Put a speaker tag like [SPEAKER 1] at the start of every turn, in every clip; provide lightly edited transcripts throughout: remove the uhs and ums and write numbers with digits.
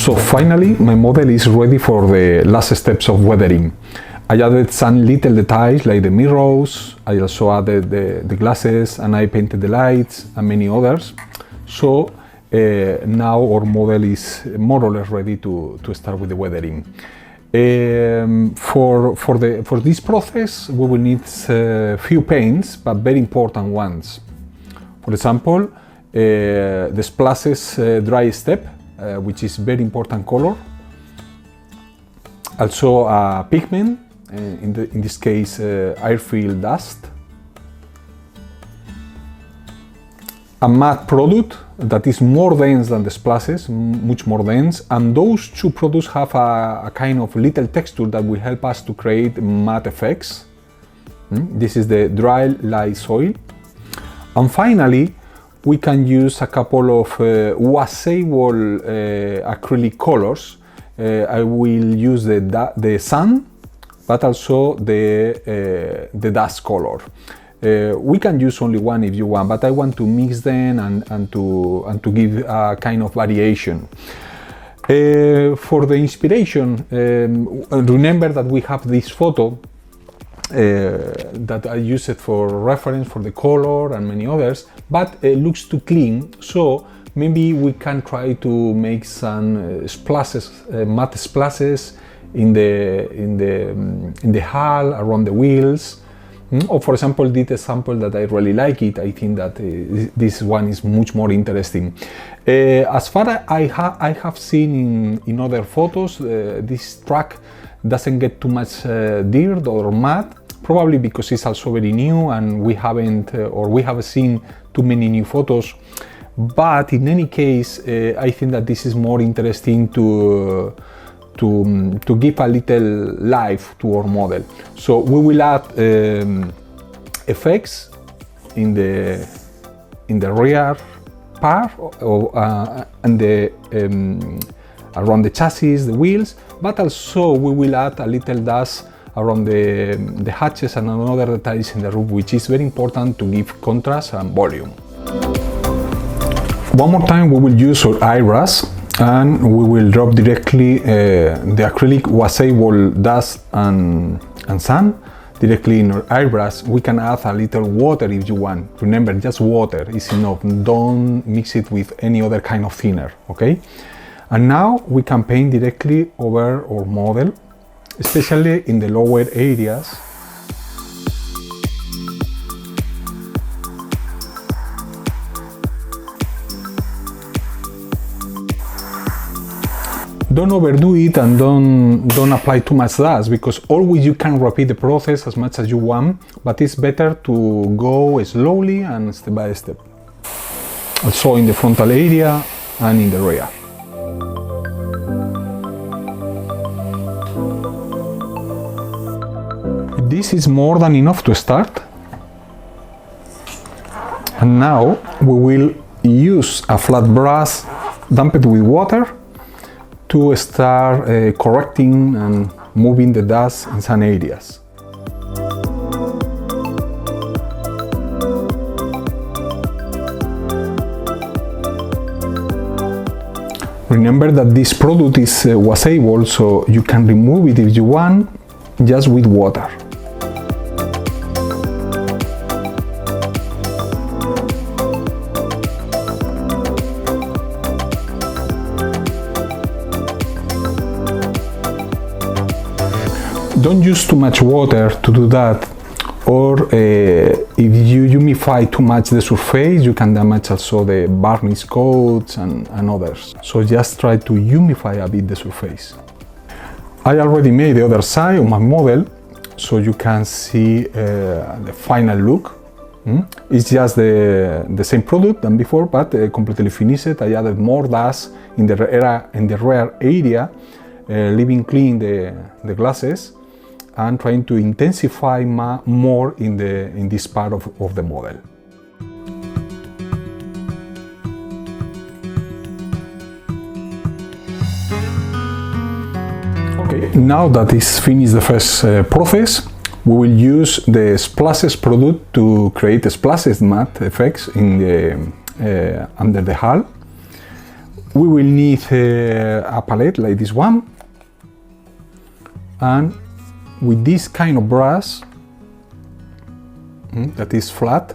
[SPEAKER 1] So finally, my model is ready for the last steps of weathering. I added some little details like the mirrors, I also added the glasses, and I painted the lights and many others. So now our model is more or less ready to start with the weathering. For this process, we will need few paints, but very important ones. For example, the splashes dry step, which is very important color. Also a pigment, in this case air-filled dust. A matte product that is more dense than the splashes, much more dense, and those two products have a kind of little texture that will help us to create matte effects. This is the dry light soil. And finally, we can use a couple of washable acrylic colors. I will use the sun, but also the dust color. We can use only one if you want, but I want to mix them and to give a kind of variation. For the inspiration, remember that we have this photo that I use it for reference for the color and many others, but it looks too clean, so maybe we can try to make some splashes, matte splashes in the hull, around the wheels. Or for example, this sample that I really like it, I think that this one is much more interesting. As far as I have seen in other photos, this truck doesn't get too much dirt or mud, probably because it's also very new and we haven't seen too many new photos. But in any case, I think that this is more interesting to give a little life to our model. So we will add effects in the rear part and around the chassis, the wheels, but also we will add a little dust around the hatches and other details in the roof, which is very important to give contrast and volume. One more time we will use our airbrush and we will drop directly the acrylic washable dust and sun directly in our airbrush. We can add a little water if you want. Remember, just water is enough. Don't mix it with any other kind of thinner, okay? And now we can paint directly over our model, especially in the lower areas. Don't overdo it and don't apply too much dust, because always you can repeat the process as much as you want, but it's better to go slowly and step by step. Also in the frontal area and in the rear. This is more than enough to start. And now we will use a flat brush damped with water to start correcting and moving the dust in some areas. Remember that this product is washable, so you can remove it if you want, just with water. Don't use too much water to do that, or if you humidify too much the surface, you can damage also the varnish coats and others. So just try to humidify a bit the surface. I already made the other side of my model, so you can see the final look. It's just the same product than before, but completely finished. I added more dust in the rear area, leaving clean the glasses, and trying to intensify more in this part of the model. Okay, now that is finished the first process, we will use the splashes product to create splashes matte effects in the under the hull. We will need a palette like this one, and with this kind of brush that is flat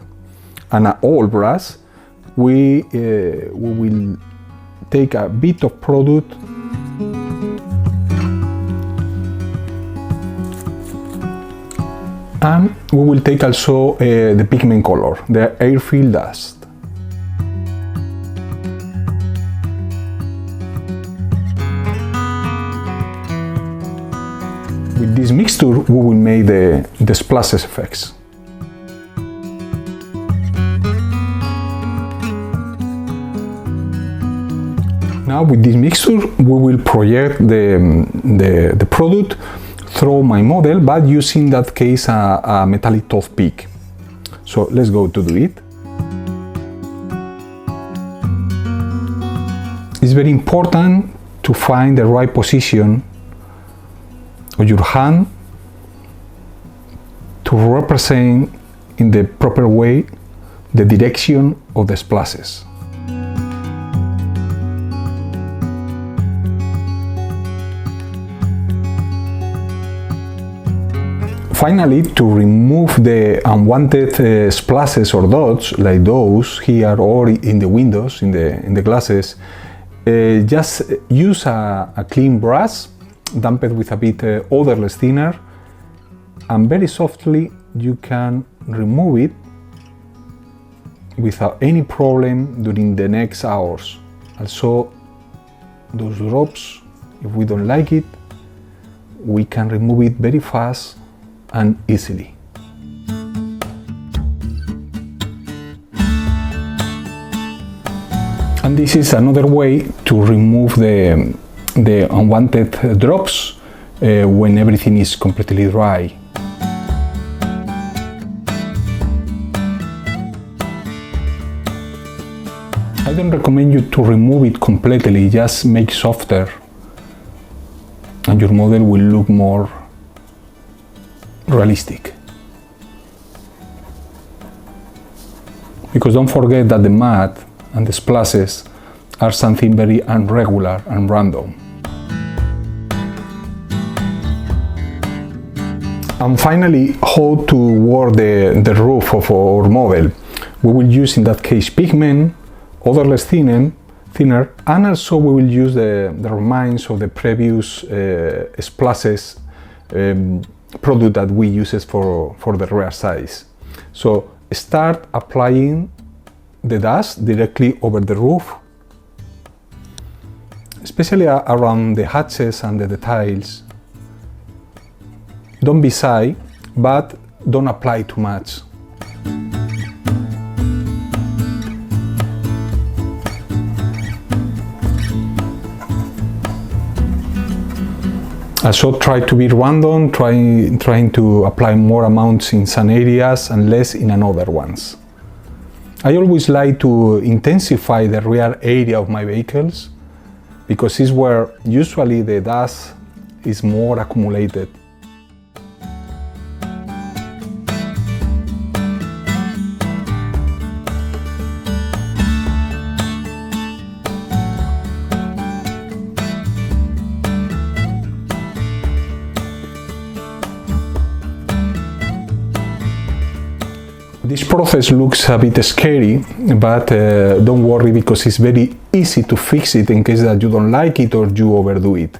[SPEAKER 1] and an old brush, we will take a bit of product and we will take also the pigment color, the airfield dust. With this mixture, we will make the splashes effects. Now with this mixture, we will project the product through my model, but using that case a metallic toothpick. So let's go to do it. It's very important to find the right position of your hand to represent in the proper way the direction of the splashes. Finally, to remove the unwanted splashes or dots like those here or in the windows, in the glasses, just use a clean brush, damp it with a bit odorless thinner, and very softly you can remove it without any problem during the next hours. Also, those drops, if we don't like it, we can remove it very fast and easily. And this is another way to remove the unwanted drops when everything is completely dry. I don't recommend you to remove it completely, just make softer and your model will look more realistic. Because don't forget that the matte and the splashes are something very irregular and random. And finally, how to work the roof of our model. We will use in that case pigment, odorless thinner, and also we will use the remains of the previous splashes product that we use for the rear sides. So start applying the dust directly over the roof, especially around the hatches and the tiles. Don't be shy, but don't apply too much. Also try to be random, trying to apply more amounts in some areas and less in other ones. I always like to intensify the rear area of my vehicles because it's where usually the dust is more accumulated. This process looks a bit scary, but don't worry because it's very easy to fix it in case that you don't like it or you overdo it.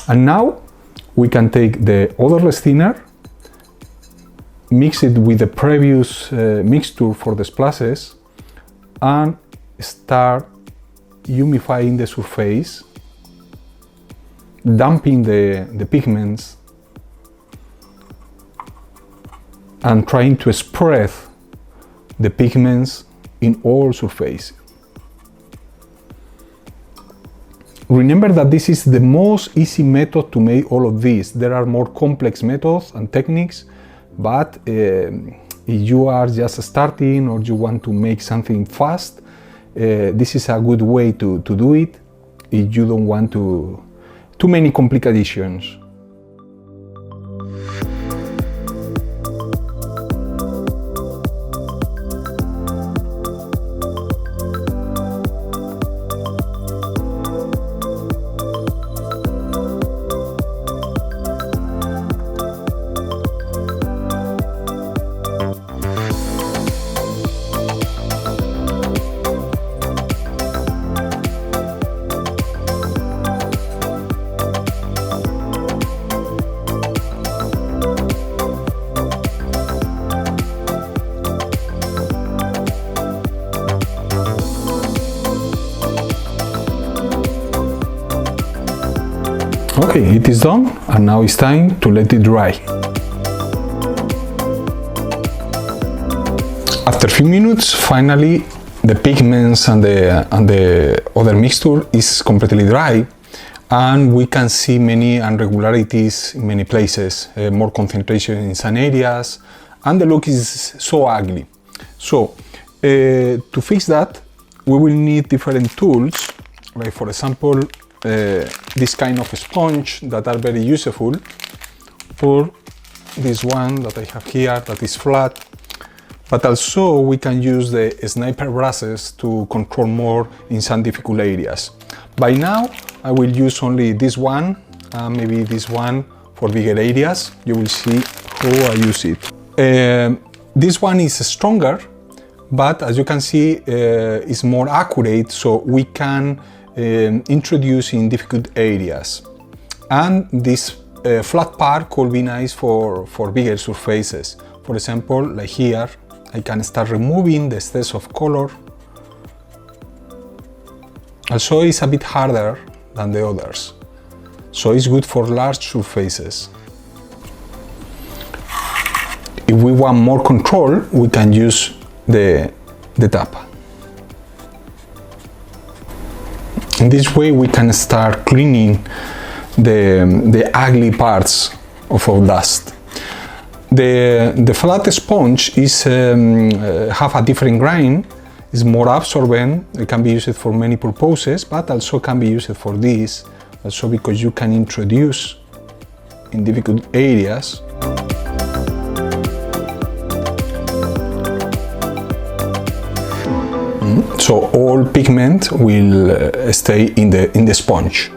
[SPEAKER 1] And now we can take the odorless thinner, mix it with the previous mixture for the splashes, and start humidifying the surface, damping the pigments, and trying to spread the pigments in all surfaces. Remember that this is the most easy method to make all of this. There are more complex methods and techniques, but if you are just starting or you want to make something fast, this is a good way to do it if you don't want too many complications. Okay, it is done, and now it's time to let it dry. After a few minutes, finally the pigments and the other mixture is completely dry, and we can see many irregularities in many places, more concentration in some areas, and the look is so ugly. So to fix that, we will need different tools, like for example this kind of sponge that are very useful, or this one that I have here that is flat. But also we can use the sniper brushes to control more in some difficult areas. By now I will use only this one, maybe this one for bigger areas. You will see how I use it. This one is stronger, but as you can see it's more accurate, so we can introduce in difficult areas. And this flat part could be nice for bigger surfaces. For example, like here, I can start removing the excess of color. Also, it's a bit harder than the others, so it's good for large surfaces. If we want more control, we can use the tap. In this way, we can start cleaning the ugly parts of our dust. The flat sponge is have a different grain, is more absorbent. It can be used for many purposes, but also can be used for this, also because you can introduce in difficult areas. So all pigment will stay in the sponge.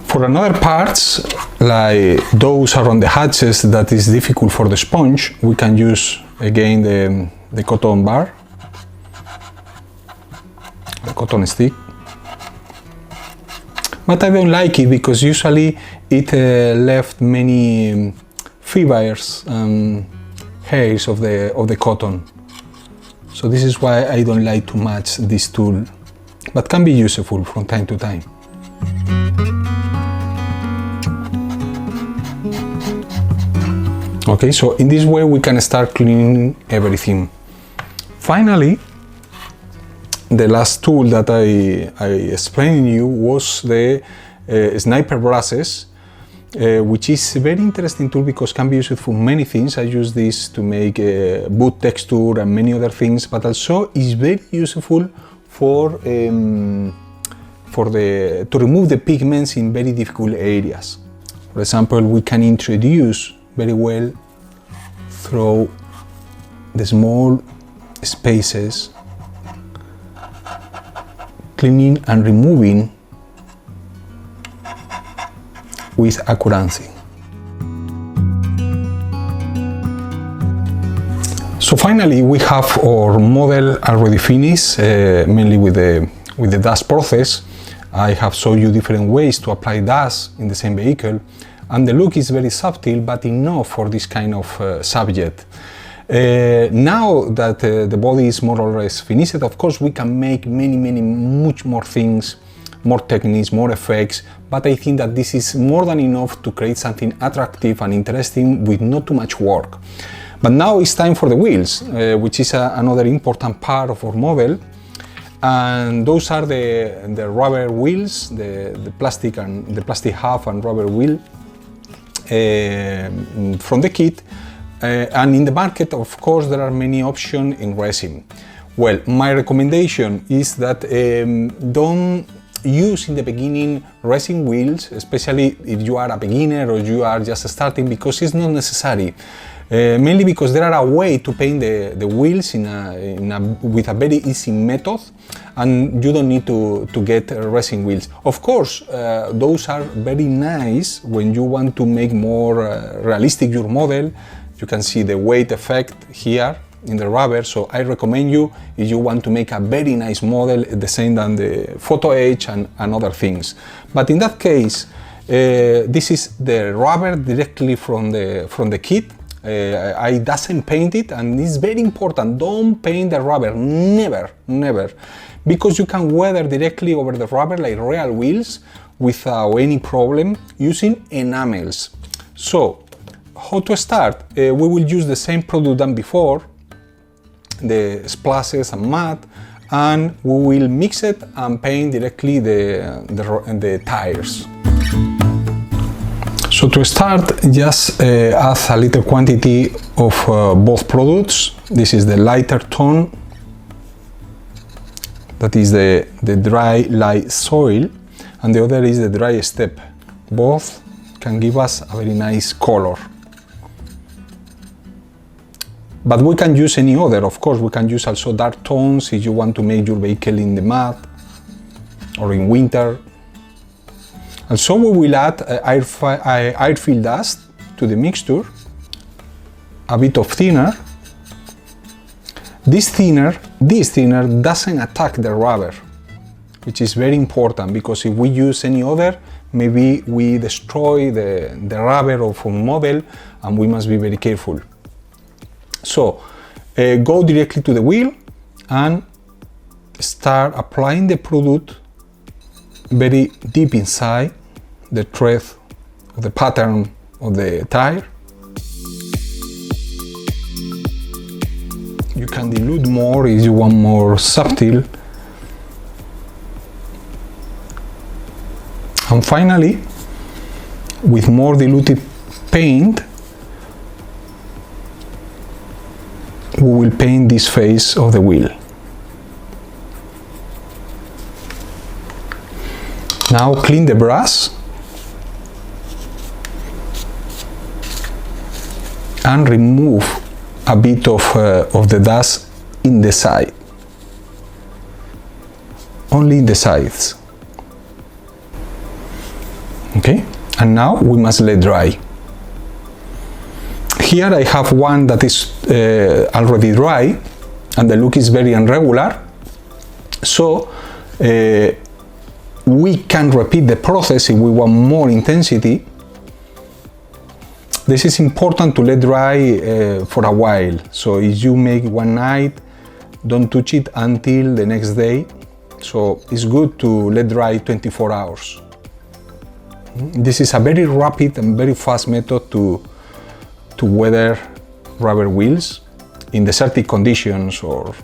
[SPEAKER 1] For another parts, like those around the hatches that is difficult for the sponge, we can use again the cotton bar, the cotton stick. But I don't like it because usually it left many fibers and hairs of the cotton. So this is why I don't like too much this tool, but can be useful from time to time. Okay, so in this way we can start cleaning everything. Finally, the last tool that I explained to you was the sniper brushes, which is a very interesting tool because can be used for many things. I use this to make boot texture and many other things, but also is very useful to remove the pigments in very difficult areas. For example, we can introduce very well through the small spaces, cleaning and removing with accuracy. So finally we have our model already finished, mainly with the dust process. I have shown you different ways to apply dust in the same vehicle, and the look is very subtle but enough for this kind of subject. Now that the body is more or less finished, of course we can make much more things, more techniques, more effects, but I think that this is more than enough to create something attractive and interesting with not too much work. But now it's time for the wheels, which is another important part of our model. And those are the rubber wheels, the plastic half and rubber wheel from the kit. And in the market, of course, there are many options in resin. Well, my recommendation is that don't use in the beginning resin wheels, especially if you are a beginner or you are just starting, because it's not necessary. Mainly because there are a way to paint the wheels with a very easy method, and you don't need to get resin wheels. Of course, those are very nice when you want to make more realistic your model. You can see the weight effect here in the rubber, so I recommend you if you want to make a very nice model, the same than the photo etch and other things. But in that case, This is the rubber directly from the kit. I doesn't paint it, and it's very important, don't paint the rubber, never, because you can weather directly over the rubber like real wheels without any problem using enamels. So how to start? We will use the same product than before, the splashes and matte, and we will mix it and paint directly the tires. So to start, just add a little quantity of both products. This is the lighter tone, that is the dry light soil, and the other is the dry step. Both can give us a very nice color. But we can use any other, of course. We can use also dark tones if you want to make your vehicle in the mud or in winter. And so we will add air-filled dust to the mixture, a bit of thinner. This thinner doesn't attack the rubber, which is very important, because if we use any other, maybe we destroy the rubber of a model, and we must be very careful. So go directly to the wheel and start applying the product very deep inside the thread of the pattern of the tire. You can dilute more if you want more subtle. And finally, with more diluted paint, we will paint this face of the wheel. Now clean the brush and remove a bit of the dust in the side, only in the sides. Okay, and now we must let dry. Here I have one that is already dry, and the look is very irregular, so we can repeat the process if we want more intensity. This is important to let dry for a while, so if you make one night, don't touch it until the next day. So it's good to let dry 24 hours. This is a very rapid and very fast method to weather rubber wheels in desertic conditions or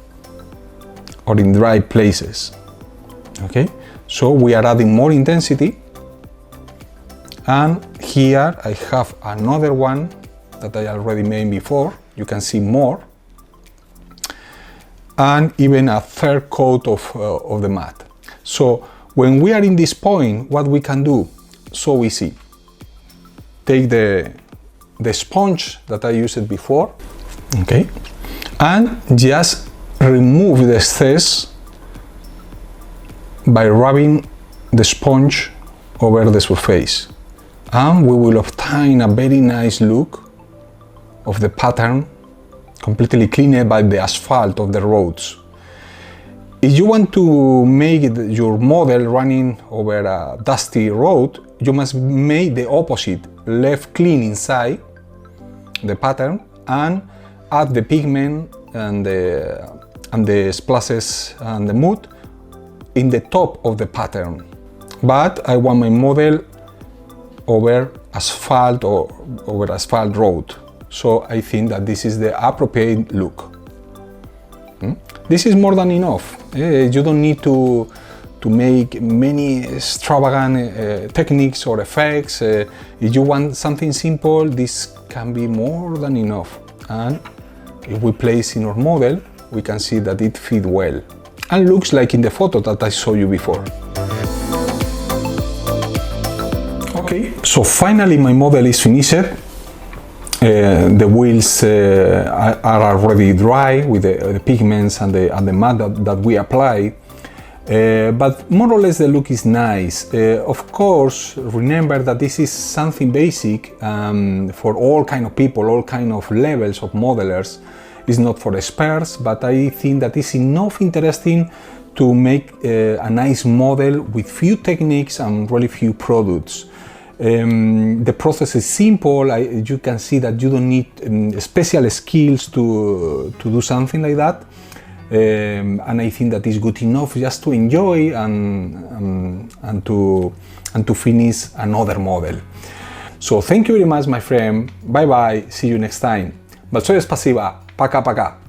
[SPEAKER 1] in dry places. Okay, so we are adding more intensity, and here I have another one that I already made before. You can see more, and even a third coat of the matte. So when we are in this point, what we can do, so easy. Take the sponge that I used before, okay, and just remove the excess by rubbing the sponge over the surface, and we will obtain a very nice look of the pattern, completely cleaned by the asphalt of the roads. If you want to make your model running over a dusty road, you must make the opposite, left clean inside the pattern and add the pigment and the splashes and the mud in the top of the pattern. But I want my model over asphalt or over asphalt road, so I think that this is the appropriate look. This is more than enough. You don't need to make many extravagant techniques or effects. If you want something simple, this can be more than enough. And if we place in our model, we can see that it fits well and looks like in the photo that I showed you before. Okay, so finally my model is finished. The wheels are already dry with the pigments and the matte that we apply. But more or less the look is nice. Of course, remember that this is something basic for all kind of people, all kind of levels of modelers. It's not for experts, but I think that it's enough interesting to make a nice model with few techniques and really few products. The process is simple. You can see that you don't need special skills to do something like that. And I think that is good enough just to enjoy and to finish another model. So thank you very much, my friend. Bye bye. See you next time. Большое спасибо. Пока-пока.